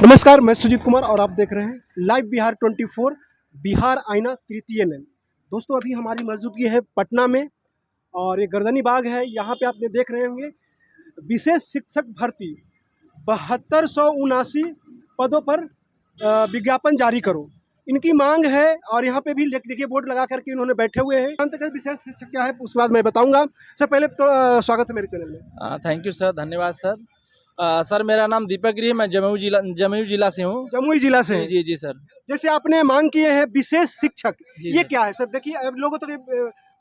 नमस्कार, मैं सुजीत कुमार और आप देख रहे हैं लाइव बिहार 24 बिहार आईना तृतीय नैन। दोस्तों, अभी हमारी मौजूदगी है पटना में और ये गर्दनी बाग है। यहाँ पे आपने देख रहे होंगे विशेष शिक्षक भर्ती 7279 पदों पर विज्ञापन जारी करो, इनकी मांग है। और यहाँ पे भी देखिए बोर्ड लगा करके इन्होंने बैठे हुए हैं। अंत तक विशेष शिक्षक क्या है उसके बाद मैं बताऊँगा। सर पहले तो स्वागत है मेरे चैनल में। थैंक यू सर, धन्यवाद सर। सर मेरा नाम दीपक गिरी है, मैं जमुई जिला से हूँ। जमुई जिला से? जी जी सर। जैसे आपने मांग किए हैं विशेष शिक्षक, ये सर। क्या है सर? देखिए अब लोगों तक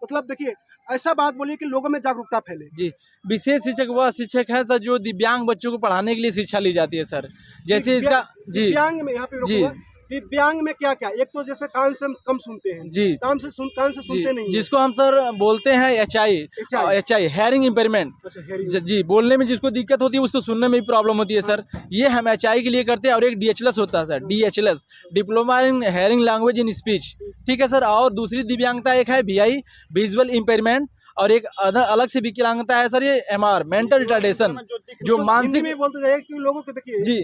मतलब देखिए ऐसा बात बोलिए कि लोगों में जागरूकता फैले। जी, विशेष शिक्षक वह शिक्षक है सर जो दिव्यांग बच्चों को पढ़ाने के लिए शिक्षा ली जाती है सर। जैसे इसका जी दिव्यांग में यहाँ पे जी रोकूंगा। दिव्यांग में क्या क्या? एक तो जैसे कान से कम सुनते हैं, जी कान से सुनते नहीं हैं। जिसको हम सर बोलते हैं एचआई हेयरिंग इम्पेयरमेंट। अच्छा, hearing। जी, बोलने में जिसको दिक्कत होती है उसको सुनने में भी प्रॉब्लम होती है सर। ये हम एचआई के लिए करते हैं। और एक डीएचएलएस होता है sir, DHLS diploma in hearing language in speech, ठीक है सर। और दूसरी दिव्यांगता एक है वीआई विजुअल इम्पेयरमेंट, और एक अलग से विकलांगता है सर, ये एमआर मेंटल रिटार्डेशन, जो मानसिक में बोलते हैं कि लोगों को देखिए जी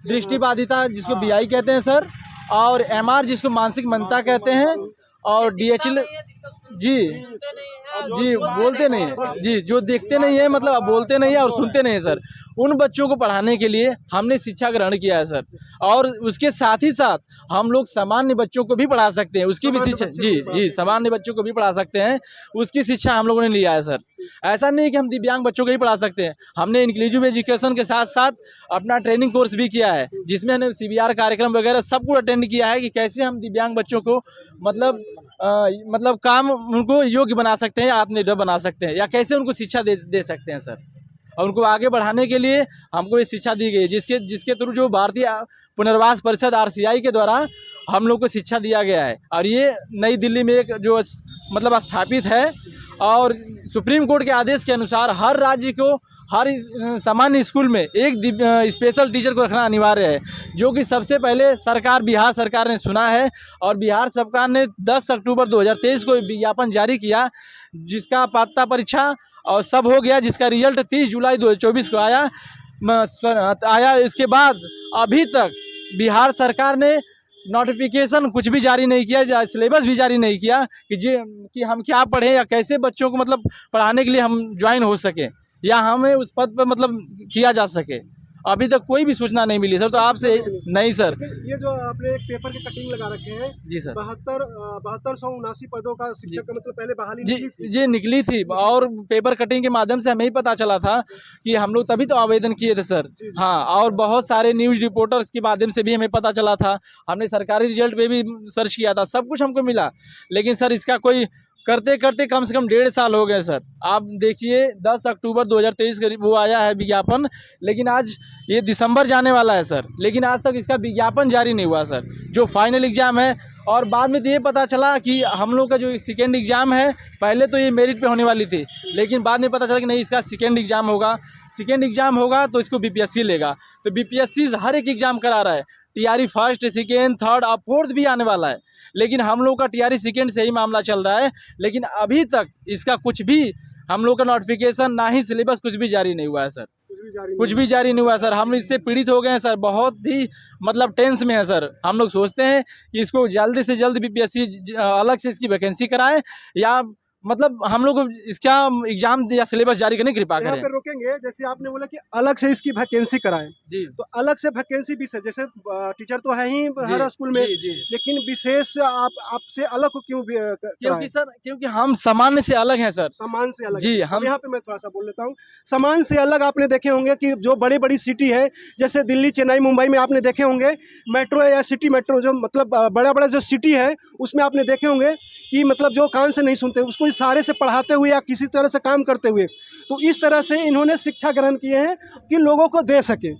दृष्टिबाधिता जिसको बीआई कहते हैं सर, और एमआर जिसको मानसिक मंदता कहते हैं, और डीएचएल जी बोलते नहीं है जी, जो देखते नहीं है मतलब अब बोलते नहीं है और सुनते नहीं है सर। उन बच्चों को पढ़ाने के लिए हमने शिक्षा ग्रहण किया है सर। और उसके साथ ही साथ हम लोग सामान्य बच्चों को भी पढ़ा सकते हैं, उसकी भी शिक्षा जी सामान्य बच्चों को भी पढ़ा सकते हैं, उसकी शिक्षा हम लोगों ने लिया है सर। ऐसा नहीं कि हम दिव्यांग बच्चों को ही पढ़ा सकते हैं, हमने इंक्लूसिव एजुकेशन के साथ साथ अपना ट्रेनिंग कोर्स भी किया है, जिसमें हमने सीबीआर कार्यक्रम वगैरह सब कुछ अटेंड किया है कि कैसे हम दिव्यांग बच्चों को मतलब काम उनको योग्य बना सकते हैं, आत्मनिर्भर बना सकते हैं, या कैसे उनको शिक्षा दे सकते हैं सर। और उनको आगे बढ़ाने के लिए हमको ये शिक्षा दी गई है, जिसके थ्रू जो भारतीय पुनर्वास परिषद आरसीआई के द्वारा हम लोग को शिक्षा दिया गया है। और ये नई दिल्ली में एक जो मतलब स्थापित है, और सुप्रीम कोर्ट के आदेश के अनुसार हर राज्य को हर सामान्य स्कूल में एक स्पेशल टीचर को रखना अनिवार्य है, जो कि सबसे पहले बिहार सरकार ने सुना है। और बिहार सरकार ने 10 अक्टूबर 2023 को विज्ञापन जारी किया, जिसका पात्रता परीक्षा और सब हो गया, जिसका रिजल्ट 30 जुलाई 2024 को आया। इसके बाद अभी तक बिहार सरकार ने नोटिफिकेशन कुछ भी जारी नहीं किया, सिलेबस भी जारी नहीं किया कि हम क्या पढ़ें या कैसे बच्चों को मतलब पढ़ाने के लिए हम ज्वाइन हो सके, या हमें उस पद पर मतलब किया जा सके। अभी तक कोई भी सूचना नहीं मिली सर। तो आपसे नहीं सर, ये जो आपने एक पेपर की कटिंग लगा रखे हैं जी सर, 7279 पदों का शिक्षक का मतलब पहले बहाली जी निकली थी। और पेपर कटिंग के माध्यम से हमें ही पता चला था कि हम लोग तभी तो आवेदन किए थे सर। हाँ, और बहुत सारे न्यूज़ रिपोर्टर्स के माध्यम से भी हमें पता चला था, हमने सरकारी रिजल्ट पे भी सर्च किया था, सब कुछ हमको मिला। लेकिन सर इसका कोई करते करते कम से कम 1.5 साल हो गए सर। आप देखिए 10 अक्टूबर 2023 करीब वो आया है विज्ञापन, लेकिन आज ये दिसंबर जाने वाला है सर, लेकिन आज तक इसका विज्ञापन जारी नहीं हुआ सर, जो फाइनल एग्ज़ाम है। और बाद में तो ये पता चला कि हम लोग का जो सेकेंड एग्ज़ाम है, पहले तो ये मेरिट पे होने वाली थी, लेकिन बाद में पता चला कि नहीं, इसका सेकेंड एग्ज़ाम होगा। सेकेंड एग्ज़ाम होगा तो इसको बीपीएससी लेगा। तो बीपीएससी हर एक एग्ज़ाम करा रहा है, टीआरई फर्स्ट, सेकेंड, थर्ड और फोर्थ भी आने वाला है, लेकिन हम लोग का टीआरई सेकेंड से ही मामला चल रहा है। लेकिन अभी तक इसका कुछ भी हम लोग का नोटिफिकेशन, ना ही सिलेबस, कुछ भी जारी नहीं हुआ है सर। कुछ भी जारी नहीं हुआ सर। हम इससे पीड़ित हो गए हैं सर, बहुत ही मतलब टेंस में है सर। हम लोग सोचते हैं कि इसको जल्द से जल्द बीपीएससी अलग से इसकी वैकेंसी कराए, या मतलब हम लोग इसका एग्जाम या सिलेबस जारी करने की कृपा करें। यहाँ पे रोकेंगे, जैसे आपने बोला कि अलग से इसकी वैकेंसी कराएं जी, तो अलग से वैकेंसी भी से, जैसे टीचर तो है ही हर स्कूल में, लेकिन विशेष आपसे अलग को क्यों? क्योंकि सर हम सामान्य से अलग हैं सर। सामान्य से अलग जी, हम यहाँ पे मैं थोड़ा सा बोल लेता हूँ। सामान्य से अलग आपने देखे होंगे कि जो बड़ी बड़ी सिटी है, जैसे दिल्ली, चेन्नई, मुंबई में आपने देखे होंगे मेट्रो या सिटी मेट्रो, जो मतलब बड़ा बड़ा जो सिटी है, उसमें आपने देखे होंगे कि मतलब जो कान से नहीं सुनते उसको इशारे से पढ़ाते हुए या किसी तरह से काम करते हुए, तो इस तरह से इन्होंने शिक्षा ग्रहण किए हैं कि लोगों को दे सके।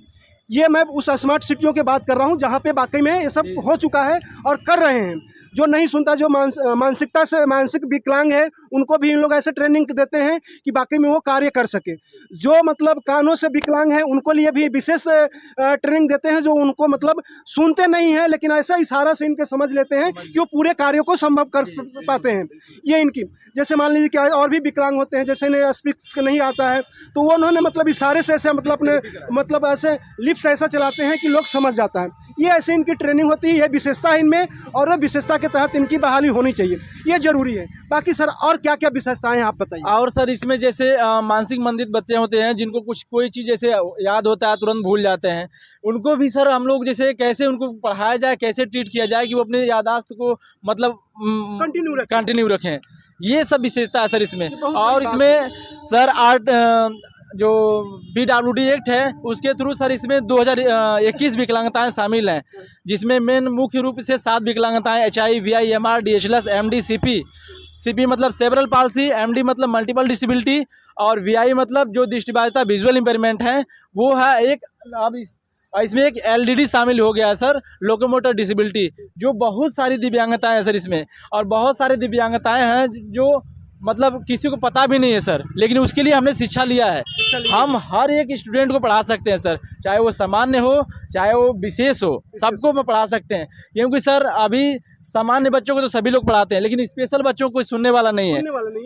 ये मैं उस स्मार्ट सिटियों की बात कर रहा हूँ जहाँ पे वाकई में ये सब हो चुका है और कर रहे हैं। जो नहीं सुनता, जो मानसिकता से मानसिक विकलांग है, उनको भी इन लोग ऐसे ट्रेनिंग देते हैं कि वाकई में वो कार्य कर सके। जो मतलब कानों से विकलांग है, उनको लिए भी विशेष ट्रेनिंग देते हैं, जो उनको मतलब सुनते नहीं हैं, लेकिन ऐसा इशारा से इनके समझ लेते हैं कि वो पूरे कार्यों को संभव कर पाते हैं। ये इनकी, जैसे मान लीजिए कि और भी विकलांग होते हैं, जैसे इन्हें स्पीच नहीं आता है, तो वो उन्होंने मतलब इशारे से ऐसे मतलब अपने मतलब ऐसे लिप्स टिप्स ऐसा चलाते हैं कि लोग समझ जाता है। ये ऐसे इनकी ट्रेनिंग होती है, ये विशेषता है इनमें, और वो विशेषता के तहत इनकी बहाली होनी चाहिए, ये ज़रूरी है। बाकी सर और क्या क्या विशेषताएं हैं आप बताइए। और सर इसमें जैसे मानसिक मंदित बच्चे होते हैं जिनको कुछ कोई चीज़ जैसे याद होता है तुरंत भूल जाते हैं, उनको भी सर हम लोग जैसे कैसे उनको पढ़ाया जाए, कैसे ट्रीट किया जाए कि वो अपने याददाश्त को मतलब कंटिन्यू रखें, ये सब विशेषता है सर इसमें। और इसमें सर जो PWD एक्ट है उसके थ्रू सर इसमें 2021 विकलांगताएं शामिल हैं, जिसमें मेन मुख्य रूप से 7 विकलांगताएं HI, VI, MR, DHLS, MD, CP मतलब सेरेब्रल पाल्सी, MD मतलब मल्टीपल डिसेबिलिटी, और VI मतलब जो दृष्टिबाधिता विजुअल इम्पेयरमेंट है वो है एक। अब इसमें एक LDD शामिल हो गया है सर, लोकोमोटर डिसेबिलिटी, जो बहुत सारी दिव्यांगताएं हैं सर इसमें। और बहुत सारी दिव्यांगताएं हैं जो मतलब किसी को पता भी नहीं है सर, लेकिन उसके लिए हमने शिक्षा लिया है। हम हर एक स्टूडेंट को पढ़ा सकते हैं सर, चाहे वो सामान्य हो चाहे वो विशेष हो, सबको हम पढ़ा सकते हैं। क्योंकि सर अभी सामान्य बच्चों को तो सभी लोग पढ़ाते हैं, लेकिन स्पेशल बच्चों को कोई सुनने वाला नहीं है,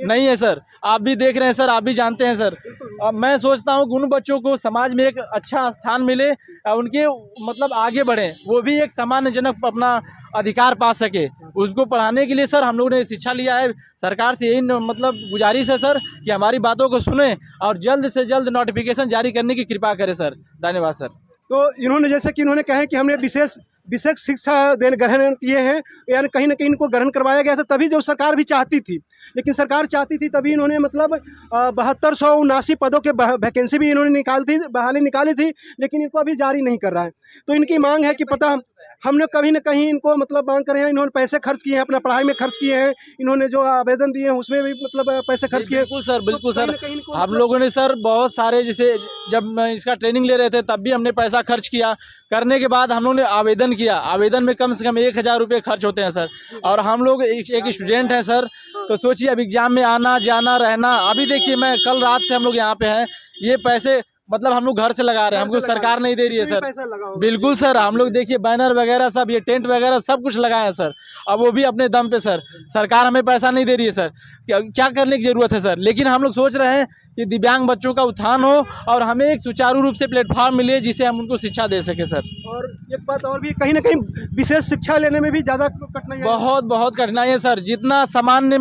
नहीं है सर। आप भी देख रहे हैं सर, आप भी जानते हैं सर। अब मैं सोचता हूँ कि उन बच्चों को समाज में एक अच्छा स्थान मिले, उनके मतलब आगे बढ़ें, वो भी एक सामान्यजनक अपना अधिकार पा सके। उसको पढ़ाने के लिए सर हम लोगों ने शिक्षा लिया है। सरकार से यही मतलब गुजारिश है सर कि हमारी बातों को सुने और जल्द से जल्द नोटिफिकेशन जारी करने की कृपा करें सर। धन्यवाद सर। तो इन्होंने जैसे कि इन्होंने कहा कि हमने विशेष शिक्षा ग्रहण किए हैं, यानी कहीं ना कहीं इनको ग्रहण करवाया गया था, तभी जो सरकार भी चाहती थी, लेकिन सरकार चाहती थी तभी इन्होंने मतलब 7279 पदों के वैकेंसी भी इन्होंने बहाली निकाली थी, लेकिन इनको अभी जारी नहीं कर रहा है। तो इनकी मांग है कि पता हमने कहीं ना कहीं इनको मतलब मांग कर रहे हैं, इन्होंने पैसे खर्च किए हैं, अपना पढ़ाई में खर्च किए हैं, इन्होंने जो आवेदन दिए हैं उसमें भी मतलब पैसे खर्च किए। बिल्कुल सर, बिल्कुल सर। हम लोगों ने सर बहुत सारे, जैसे जब इसका ट्रेनिंग ले रहे थे तब भी हमने पैसा खर्च किया। करने के बाद हम लोगों ने आवेदन किया, आवेदन में कम से कम 1000 रुपये खर्च होते हैं सर। और हम लोग एक स्टूडेंट हैं सर, तो सोचिए अब एग्जाम में आना जाना रहना। अभी देखिए मैं कल रात से हम लोग यहाँ पे हैं, ये पैसे मतलब हम लोग घर से लगा रहे हैं, हमको सरकार नहीं दे रही है सर। बिल्कुल सर, हम लोग देखिए बैनर वगैरह सब, ये टेंट वगैरह सब कुछ लगाए हैं सर, अब वो भी अपने दम पे सर। सरकार हमें पैसा नहीं दे रही है सर, क्या करने की ज़रूरत है सर। लेकिन हम लोग सोच रहे हैं कि दिव्यांग बच्चों का उत्थान हो और हमें एक सुचारू रूप से प्लेटफॉर्म मिले जिससे हम उनको शिक्षा दे सके सर। और एक बात और भी, कहीं ना कहीं विशेष शिक्षा लेने में भी ज़्यादा कठिनाई, बहुत कठिनाई है सर। जितना सामान्य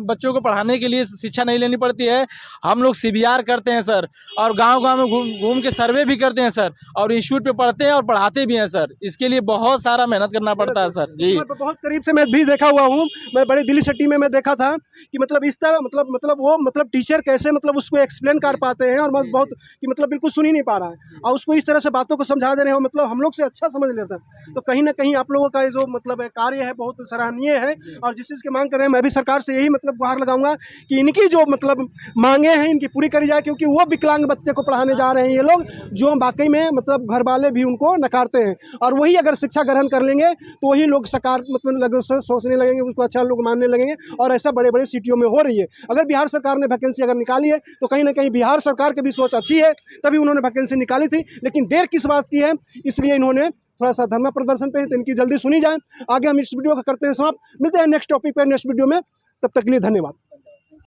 बच्चों को पढ़ाने के लिए शिक्षा नहीं लेनी पड़ती है, हम लोग CBR करते हैं सर, और गांव-गांव में घूम के सर्वे भी करते हैं सर, और इंस्टीट्यूट पे पढ़ते हैं और पढ़ाते भी हैं सर। इसके लिए बहुत सारा मेहनत करना पड़ता है सर। जी, बहुत करीब से मैं भी देखा हुआ हूँ। मैं बड़े दिल्ली सिटी में मैं देखा था कि मतलब इस तरह मतलब टीचर कैसे मतलब उसको एक्सप्लेन कर पाते हैं, और बहुत कि मतलब बिल्कुल सुन ही नहीं पा रहा है, और उसको इस तरह से बातों को समझा दे रहे हो, मतलब हम लोग से अच्छा समझ लेता है। तो कहीं ना कहीं आप लोगों का जो मतलब कार्य है बहुत सराहनीय है, और जिस चीज़ की मांग कर रहे हैं मैं भी सरकार से यही मतलब गुहार लगाऊंगा कि इनकी जो मतलब मांगे हैं इनकी पूरी करी जाए, क्योंकि वो विकलांग बच्चे को पढ़ाने जा रहे हैं ये लोग, जो वाकई में मतलब घर वाले भी उनको नकारते हैं, और वही अगर शिक्षा ग्रहण कर लेंगे तो वही लोग मतलब सोचने लगेंगे, उसको अच्छा लोग मानने लगेंगे। और ऐसा बड़े बड़े सिटियों में हो रही है। अगर बिहार सरकार ने वैकेंसी अगर निकाली है तो कहीं ना कहीं बिहार सरकार की भी सोच अच्छी है, तभी उन्होंने वैकेंसी निकाली थी, लेकिन देर किस बात की है, इसलिए इन्होंने थोड़ा सा धरना प्रदर्शन पे है, तो इनकी जल्दी सुनी जाए। आगे हम इस वीडियो को करते हैं समाप्त, मिलते हैं नेक्स्ट टॉपिक पे नेक्स्ट वीडियो में, तब तक के लिए धन्यवाद।